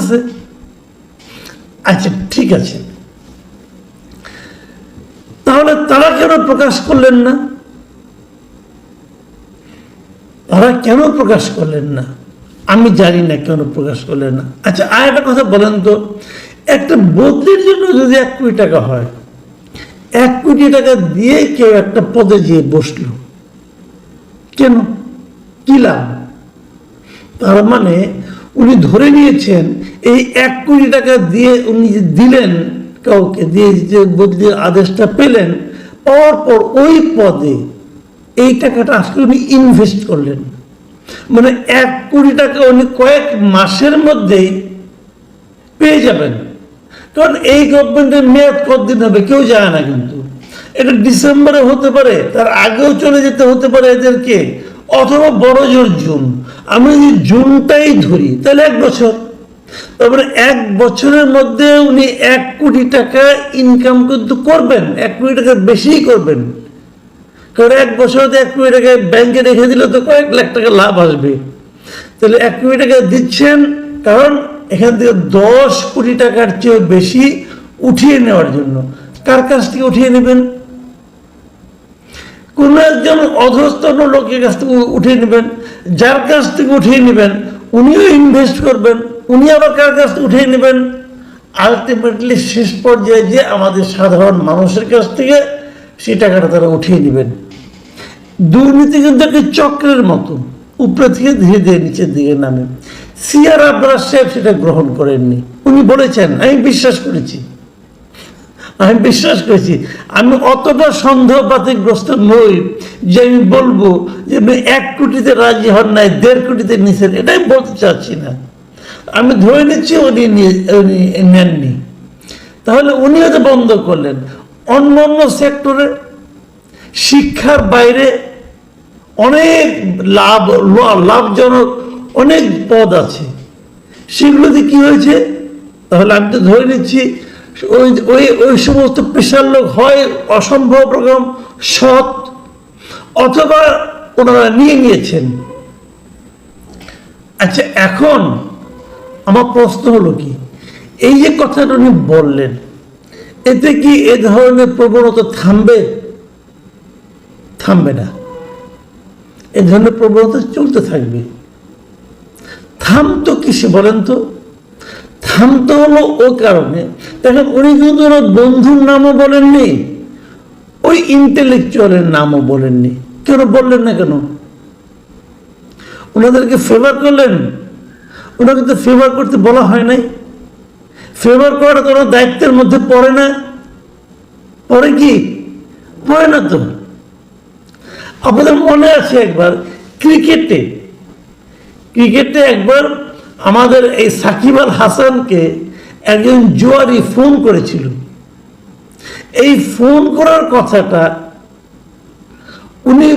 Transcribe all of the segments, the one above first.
বলতেছে। আচ্ছা ঠিক আছে, তাহলে তারা কেন প্রকাশ করলেন না? তারা কেন প্রকাশ করলেন না? আমি জানি না কেন প্রকাশ করলেন না। আচ্ছা আর একটা কথা বলেন তো, একটা বদলির জন্য যদি 1 কোটি টাকা হয়, 1 কোটি টাকা দিয়ে কেউ একটা পদে যেয়ে বসলো, কেন? কি লাভ? তার মানে উনি ধরে নিয়েছেন এই 1 কোটি টাকা দিয়ে উনি যে দিলেন, কাউকে দিয়ে যে বদলির আদেশটা পেলেন, পাওয়ার পর ওই পদে এই টাকাটা আসলে উনি ইনভেস্ট করলেন। মানে 1 কোটি টাকা উনি কয়েক মাসের মধ্যেই পেয়ে যাবেন। কারণ এই গভর্নমেন্টের মেয়াদ কতদিন হবে কেউ জানে না, কিন্তু এটা ডিসেম্বরে হতে পারে, তার আগেও চলে যেতে হতে পারে এদেরকে, অথবা বড় জোর জুন। আমি যদি জুনটাই ধরি তাহলে 1 বছর, তারপরে 1 বছরের মধ্যে উনি 1 কোটি টাকা ইনকাম কিন্তু করবেন, 1 কোটি টাকা বেশিই করবেন। কারণ 1 বছরে 1 কোটি টাকা ব্যাংকে রেখে দিলে তো কয়েক লাখ টাকা লাভ আসবে। তাহলে 1 কোটি টাকা দিচ্ছেন কারণ এখান থেকে 10 কোটি টাকার চেয়ে বেশি উঠিয়ে নেওয়ার জন্য। কার কাছ থেকে উঠিয়ে নেবেন? কোন একজন অধস্তন লোকের কাছ থেকে উঠিয়ে নেবেন। যার কাছ থেকে উঠিয়ে নেবেন উনিও ইনভেস্ট করবেন, উনি আবার কার কাছ থেকে উঠিয়ে নেবেন? আলটিমেটলি শেষ পর্যায়ে যে আমাদের সাধারণ মানুষের কাছ থেকে সেই টাকাটা তারা উঠিয়ে নেবেন। দুর্নীতি কিন্তু একটি চক্রের মতো, উপরে থেকে ধীরে ধীরে নিচের দিকে নামে। সিআর আব্দুল্লাহ সাহেব সেটা গ্রহণ করেননি। উনি বলেছেন, আমি বিশ্বাস করেছি, আমি অতটা সন্দেহবাতিগ্রস্ত নই যে আমি বলবো যে 1 কোটিতে রাজি হন নাই, 1.5 কোটিতে নিছেন, এটাই বলতে চাচ্ছি না। আমি ধরে নিচ্ছি উনি নেননি। তাহলে উনিও তো বন্ধ করলেন। অন্য অন্য সেক্টরে, শিক্ষার বাইরে অনেক লাভজনক অনেক পদ আছে, সেগুলোতে কি হয়েছে? তাহলে আমি তো ধরে নিচ্ছি ওই সমস্ত পেশার লোক হয় অসম্ভব রকম সৎ, অথবা ওনারা নিয়ে নিয়েছেন। আচ্ছা এখন আমার প্রশ্ন হলো কি, এই যে কথাটা উনি বললেন, এতে কি এ ধরনের প্রবণতা থামবে? থামবে না, এ ধরনের প্রবণতা চলতে থাকবে। থামতো কিসে বলেন তো? থামতে হলো ও কারণে, দেখেন উনি কিন্তু ওনার বন্ধুর নামও বলেননি, ওই ইন্টেলেকচুয়ালের নামও বলেননি। কেন বললেন না? কেন? ওনাদেরকে ফেভার করলেন? ওনাকে তো ফেভার করতে বলা হয় নাই। ফেভার করাটা তো ওনার দায়িত্বের মধ্যে পড়ে না। পড়ে কি? পড়ে না তো। আপনাদের মনে আছে একবার ক্রিকেটে একবার আমাদের এই সাকিব আল হাসানকে একজন জুয়ারি ফোন করেছিল। এই ফোন করার কথাটা উনি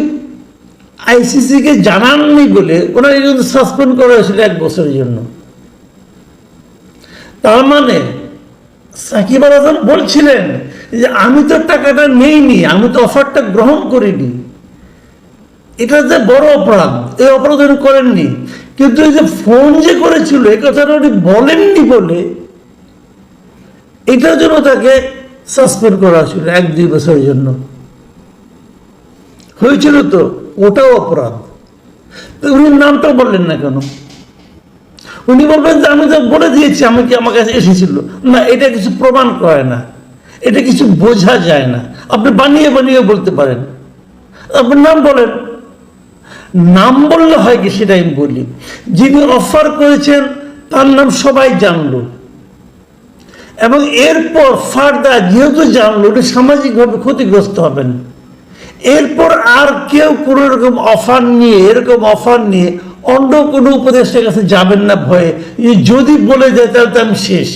আইসিসিকে জানাননি বলে ওনাকে কিন্তু সাসপেন্ড করা হয়েছিল 1 বছরের জন্য। তার মানে সাকিব আল হাসান বলছিলেন যে আমি তো টাকাটা নেইনি, আমি তো অফারটা গ্রহণ করিনি। এটা যে বড় অপরাধ, এই অপরাধ উনি করেননি। কিন্তু এই যে ফোন যে করেছিল এই কথাটা উনি বলেননি বলে এটার জন্য তাকে সাসপেন্ড করা হয়েছিল 1-2 বছরের জন্য। হয়েছিল তো, ওটাও অপরাধ। উনি নামটা বললেন না কেন? উনি বলবেন যে আমি তো বলে দিয়েছি, আমার কাছে এসেছিল না। এটা কিছু প্রমাণ করে না, এটা কিছু বোঝা যায় না। আপনি বানিয়ে বানিয়ে বলতে পারেন, আপনি নাম বলেন। নাম বললে হয় কি সেটা আমি বলি। যিনি অফার করেছেন তার নাম সবাই জানলো, এবং এরপর ফার্দার যেহেতু জানলো ওটা সামাজিকভাবে ক্ষতিগ্রস্ত হবেন। এরপর আর কেউ কোনো রকম এরকম অফার নিয়ে অন্য কোনো উপদেষ্টার কাছে যাবেন না ভয়ে, যদি বলে যায় তাহলে তো আমি শেষ।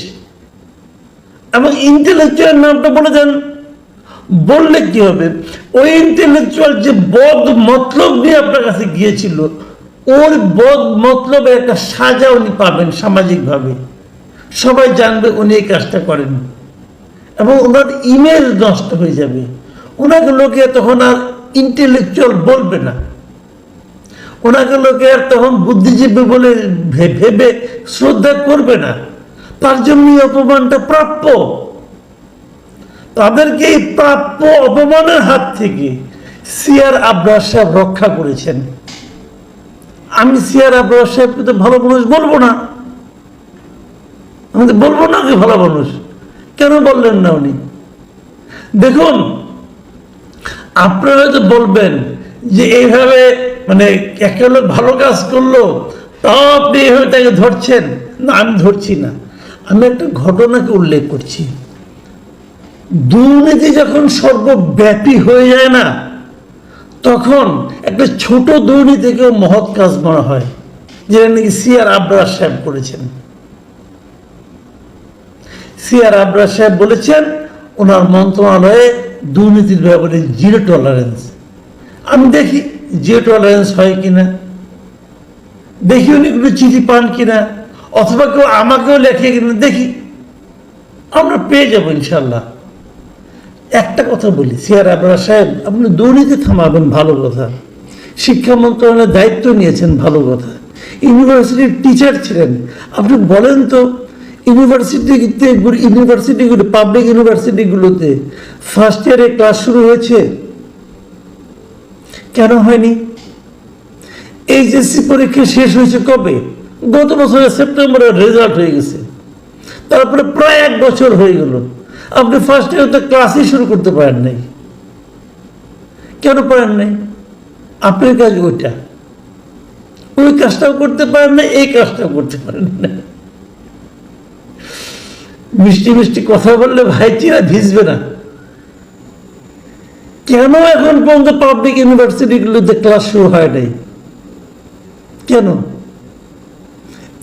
এবং ইন্টেলেকচুয়াল নামটা বলে দেন, বললে কি হবে? ওই ইন্টেলেকচুয়াল যে বদ মতলব নিয়ে আপনার কাছে গিয়েছিল, ওর বদ মতলবের একটা সাজা উনি পাবেন সামাজিকভাবে। সবাই জানবে উনি এই কাজটা করেন, এবং ওনার ইমেজ নষ্ট হয়ে যাবে। ওনাকে লোকে তখন আর ইন্টেলেকচুয়াল বলবে না, ওনাকে লোকে আর তখন বুদ্ধিজীবী বলে ভেবে শ্রদ্ধা করবে না। তার জন্য এই অপমানটা প্রাপ্য। তাদেরকে এই প্রাপ্য অপমানের হাত থেকে সিআর আবরার সাহেব রক্ষা করেছেন। আমি সিআর আবরার সাহেবকে তো ভালো মানুষ বলবো না, আমি তো বলবো না কি ভালো মানুষ। কেন বললেন না উনি? দেখুন, আপনারা হয়তো বলবেন যে এইভাবে মানে একটা লোক ভালো কাজ করলো তাও আপনি এইভাবে তাকে ধরছেন। না, আমি ধরছি না, আমি একটা ঘটনাকে উল্লেখ করছি। দুর্নীতি যখন সর্বব্যাপী হয়ে যায় না, তখন একটা ছোট দুর্নীতিকেও মহৎ কাজ মনে হয়, যেটা নাকি সিআর আবরার সাহেব করেছেন। সিআর আবরার সাহেব বলেছেন ওনার মন্ত্রণালয়ে দুর্নীতির ব্যাপারে 0 টলারেন্স। আমি দেখি 0 টলারেন্স হয় কিনা, দেখি উনি কোনো চিঠি পান কিনা, অথবা কেউ আমাকেও লেখে কিনা, দেখি, আমরা পেয়ে যাবো ইনশাল্লাহ। একটা কথা বলি, সিআর আবরার সাহেব, আপনি দুর্নীতি থামাবেন, ভালো কথা। শিক্ষা মন্ত্রণালয়ের দায়িত্ব নিয়েছেন, ভালো কথা। ইউনিভার্সিটির টিচার ছিলেন, আপনি বলেন তো ইউনিভার্সিটিগুলো পাবলিক ইউনিভার্সিটিগুলোতে ফার্স্ট ইয়ারে ক্লাস শুরু হয়েছে, কেন হয়নি? এইচএসসি পরীক্ষা শেষ হয়েছে কবে? গত বছরের সেপ্টেম্বরের রেজাল্ট হয়ে গেছে, তারপরে প্রায় 1 বছর হয়ে গেল, আপনি ফার্স্ট ইয়ারে ক্লাসই শুরু করতে পারেন নাই। কেন পারেন নাই? আপনার কাজ ওইটা, ওই কাজটাও করতে পারেন না, এই কাজটাও করতে পারেন না। মিষ্টি মিষ্টি কথা বললে ভাই চিরা ভিজবে না। কেন এখন পর্যন্ত পাবলিক ইউনিভার্সিটিগুলোতে ক্লাস শুরু হয় নাই? কেন?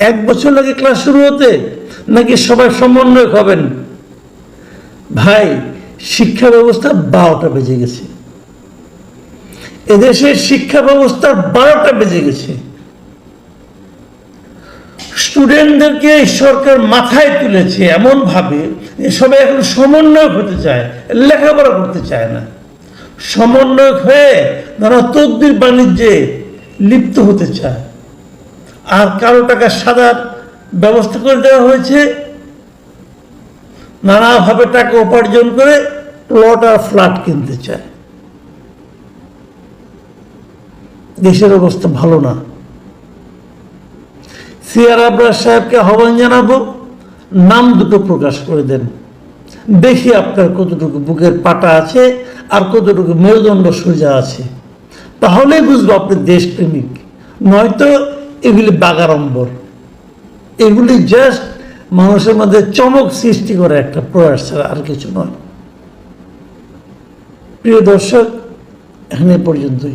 1 বছর লাগে ক্লাস শুরু হতে, নাকি সবাই সমন্বয় হবেন? ভাই, শিক্ষা ব্যবস্থা 12টা বেজে গেছে, এদেশের শিক্ষা ব্যবস্থা 12টা বেজে গেছে। স্টুডেন্টদেরকে সরকার মাথায় তুলেছে এমন ভাবে যে সবাই এখন সমন্বয় হতে চায়, লেখাপড়া করতে চায় না। সমন্বয় হয়ে নানা তদবির বাণিজ্যে লিপ্ত হতে চায়, আর কারো টাকা সাদার ব্যবস্থা করে দেওয়া হয়েছে, নানাভাবে টাকা উপার্জন করে প্লট আর ফ্ল্যাট কিনতে চায়। দেশের অবস্থা ভালো না। সিআর আবরার সাহেবকে আহ্বান জানাবো, নাম দুটো প্রকাশ করে দেন, দেখি আপনার কতটুকু বুকের পাটা আছে আর কতটুকু মেরুদণ্ড সোজা আছে, তাহলেই বুঝবো আপনি দেশপ্রেমিক। নয়তো এগুলি বাগাড়ম্বর, এগুলি জাস্ট মানুষের মধ্যে চমক সৃষ্টি করে একটা প্রয়াস ছাড়া আর কিছু নয়। প্রিয় দর্শক, এখানে পর্যন্তই।